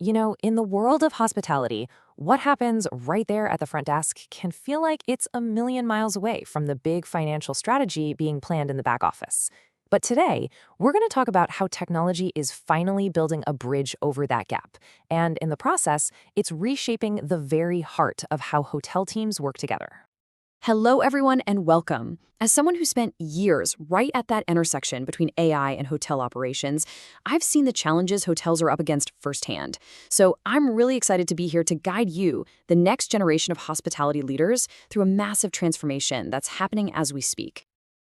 In the world of hospitality, what happens right there at the front desk can feel like it's a million miles away from the big financial strategy being planned in the back office. But today, we're going to talk about how technology is finally building a bridge over that gap. And in the process, it's reshaping the very heart of how hotel teams work together. Hello, everyone, and welcome. As someone who spent years right at that intersection between AI and hotel operations, I've seen the challenges hotels are up against firsthand. So I'm really excited to be here to guide you, the next generation of hospitality leaders, through a massive transformation that's happening as we speak.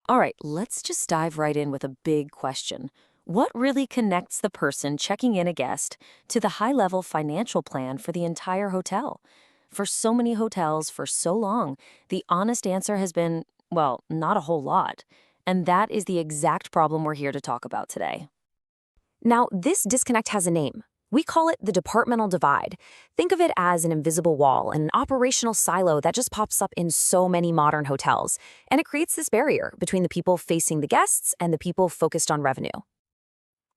All right, let's just dive right in with a big question. What really connects the person checking in a guest to the high-level financial plan for the entire hotel? For so many hotels for so long, the honest answer has been, well, not a whole lot. And that is the exact problem we're here to talk about today. Now, this disconnect has a name. We call it the departmental divide. Think of it as an invisible wall, an operational silo that just pops up in so many modern hotels. And it creates this barrier between the people facing the guests and the people focused on revenue.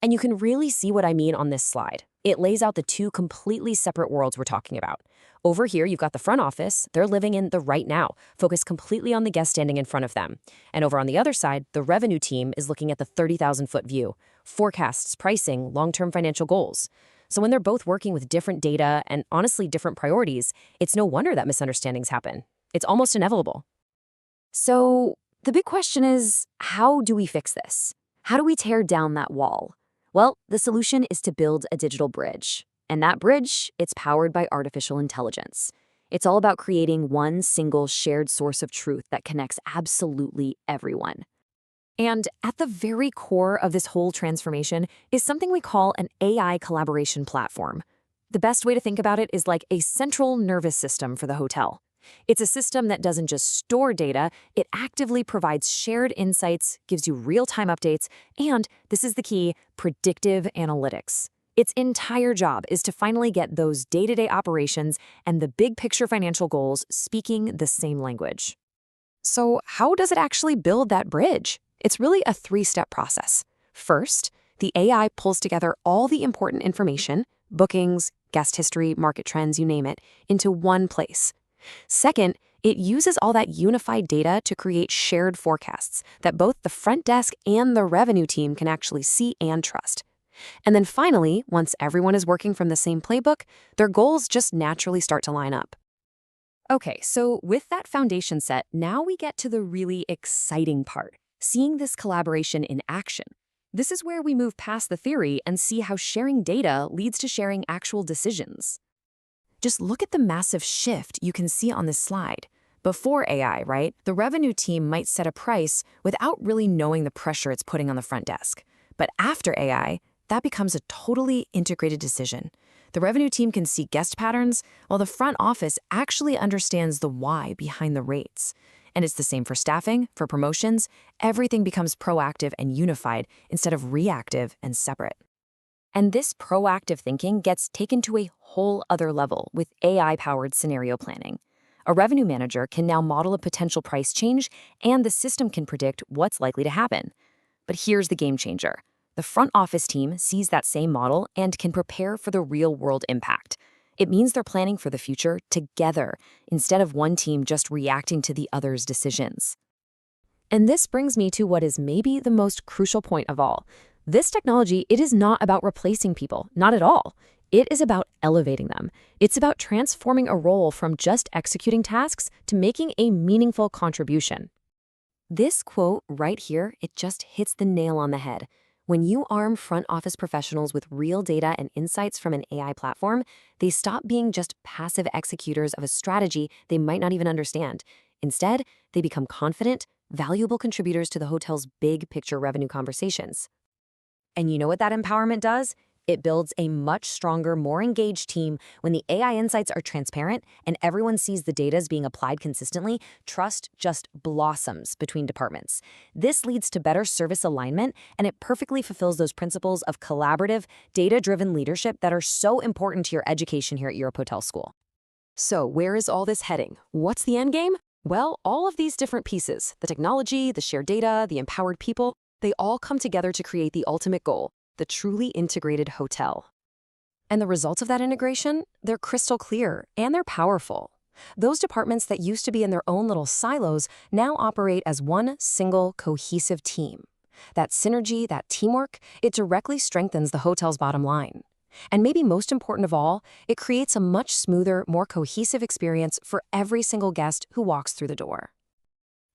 And you can really see what I mean on this slide. It lays out the two completely separate worlds we're talking about. Over here, you've got the front office. They're living in the right now, focused completely on the guest standing in front of them. And over on the other side, the revenue team is looking at the 30,000-foot view, forecasts, pricing, long-term financial goals. So when they're both working with different data and honestly different priorities, it's no wonder that misunderstandings happen. It's almost inevitable. So the big question is, how do we fix this? How do we tear down that wall? Well, the solution is to build a digital bridge. And that bridge, it's powered by artificial intelligence. It's all about creating one single shared source of truth that connects absolutely everyone. And at the very core of this whole transformation is something we call an AI collaboration platform. The best way to think about it is like a central nervous system for the hotel. It's a system that doesn't just store data, it actively provides shared insights, gives you real-time updates, and, this is the key, predictive analytics. Its entire job is to finally get those day-to-day operations and the big-picture financial goals speaking the same language. So how does it actually build that bridge? It's really a three-step process. First, the AI pulls together all the important information, bookings, guest history, market trends, you name it, into one place. Second, it uses all that unified data to create shared forecasts that both the front desk and the revenue team can actually see and trust. And then finally, once everyone is working from the same playbook, their goals just naturally start to line up. Okay, so with that foundation set, now we get to the really exciting part, seeing this collaboration in action. This is where we move past the theory and see how sharing data leads to sharing actual decisions. Just look at the massive shift you can see on this slide. Before AI, right, the revenue team might set a price without really knowing the pressure it's putting on the front desk. But after AI, that becomes a totally integrated decision. The revenue team can see guest patterns, while the front office actually understands the why behind the rates. And it's the same for staffing, for promotions. Everything becomes proactive and unified instead of reactive and separate. And this proactive thinking gets taken to a whole other level with AI-powered scenario planning. A revenue manager can now model a potential price change, and the system can predict what's likely to happen. But here's the game changer. The front office team sees that same model and can prepare for the real-world impact. It means they're planning for the future together, instead of one team just reacting to the other's decisions. And this brings me to what is maybe the most crucial point of all. This technology, it is not about replacing people, not at all. It is about elevating them. It's about transforming a role from just executing tasks to making a meaningful contribution. This quote right here, it just hits the nail on the head. When you arm front office professionals with real data and insights from an AI platform, they stop being just passive executors of a strategy they might not even understand. Instead, they become confident, valuable contributors to the hotel's big picture revenue conversations. And you know what that empowerment does? It builds a much stronger, more engaged team. When the AI insights are transparent and everyone sees the data is being applied consistently, trust just blossoms between departments. This leads to better service alignment, and it perfectly fulfills those principles of collaborative, data-driven leadership that are so important to your education here at Europe Hotel School. So where is all this heading? What's the end game? Well, all of these different pieces, the technology, the shared data, the empowered people, they all come together to create the ultimate goal, the truly integrated hotel. And the results of that integration, they're crystal clear and they're powerful. Those departments that used to be in their own little silos now operate as one single cohesive team. That synergy, that teamwork, it directly strengthens the hotel's bottom line. And maybe most important of all, it creates a much smoother, more cohesive experience for every single guest who walks through the door.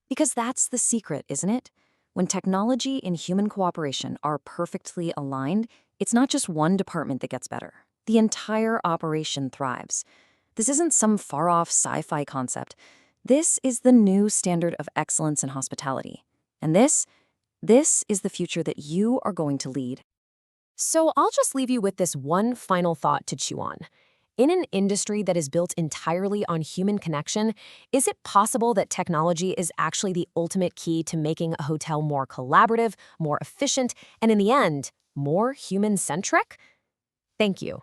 Because that's the secret, isn't it? When technology and human cooperation are perfectly aligned, it's not just one department that gets better. The entire operation thrives. This isn't some far-off sci-fi concept. This is the new standard of excellence in hospitality. And this is the future that you are going to lead. So I'll just leave you with this one final thought to chew on. In an industry that is built entirely on human connection, is it possible that technology is actually the ultimate key to making a hotel more collaborative, more efficient, and in the end, more human-centric? Thank you.